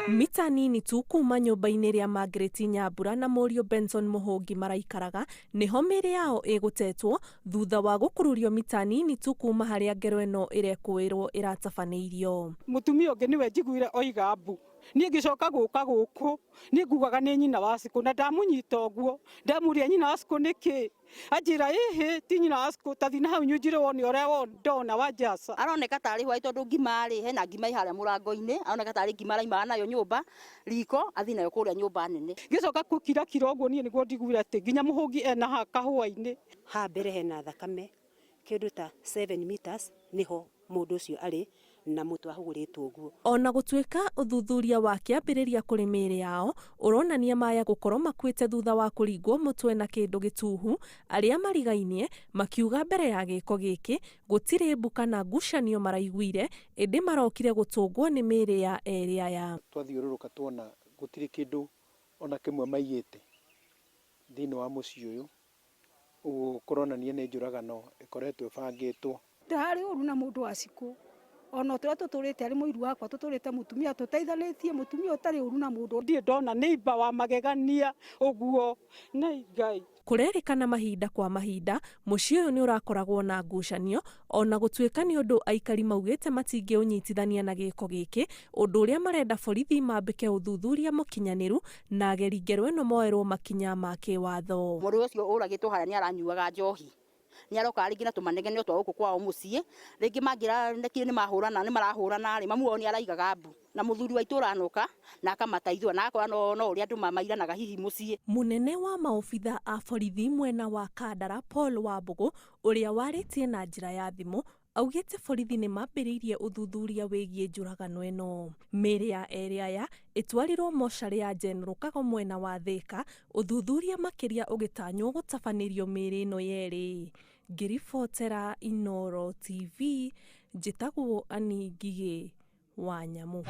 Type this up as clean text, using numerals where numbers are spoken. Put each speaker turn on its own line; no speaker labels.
Mita nini tu kuuma nyumba-ini ria Margaret Nyambura na muriu Benson Muhungi maraikaraga niho miiri yao igutetwo thutha wa gukururio mita nini tu kuuma haria ngero ino irekuirwo iratabaniirio.
Mutumia ungi niwe njiguire oiga mbu nie ngicoka guka guku nie ngugaga ni nyina wa ciku na ndamunyita uguo ndamuria nyina wa ciku niki anjira ihi ti nyina wa ciku tathina hau nyunjire woni oria wondona wa jaca
aroneka tari hwai tondu ngimari hena ngima iharia murango-ini aroneka tari ngima raima nayo nyumba riko athi nayo kuria nyumba nene
ngicoka kukirakira uguo nie niguo ndigwira ati nginya Muhungi ena ha kahua-ini
ha mbere hena thakame kindu ta 7 meters niho mundu ucio ari na mutu ahuguritwo uguo.
Ona gutuika uthuthuria wa kiambiriria kuri miiri yao uronania maya gukorwo makuite thutha wa kuringwo mutwe na kindu gituhu, aria marigainie makiuga mbere ya giko giki gutiri mbuka na ngucanio maraiguire indi marokire gutungwo ni miiri ya eri aya.
Twathiururuka tuona gutiri kindu ona kimwe maiyite thini wa mucii uyu uguo kuronania ni njuragano ikoretwo ibangitwo.
Ndari uru na mundu wa ciku ona turia tuturite ari muiru wakwa tuturite mutumia tuteithanitie mutumia utari uru na mundu
ndie ndona neiba wa magegania uguo na Ngai.
Kurerikana mahinda kwa mahinda mucii uyu ni urakoragwo na ngucanio ona gutuika ni undu aikari maugite matingi unyitithania na giko giki undu uria marenda borithi mambike uthuthuria mukinyaniru na ageri ngero ino moerwo makinya ma kiwatho.
Muriu ucio uragitwo haria ni aranyuaga njohi ni aroka ringi na tumanegene twa guku kwao mucii ringi mangira nekire ni marahurana ri mamuoni ni araigaga mbu na muthuri wa ituura anoka na akamataithwa na akora no uria andu mamairanaga hihi mucii.
Munene wa maobitha a borithi mwena wa Kandara Paul Wambugu uria waritie na njira ya thimu augite borithi ni mambiriirie uthuthuria wigie njuragano ino. Miiri ya eri aya itwarirwo mochari ya General Kago mwena wa Thika uthuthuria makiria ugitanywo gutabanirio miiri ino yeri. Ngiribotera Inooro TV njitagwo Ani Ngigi wa Nyamu.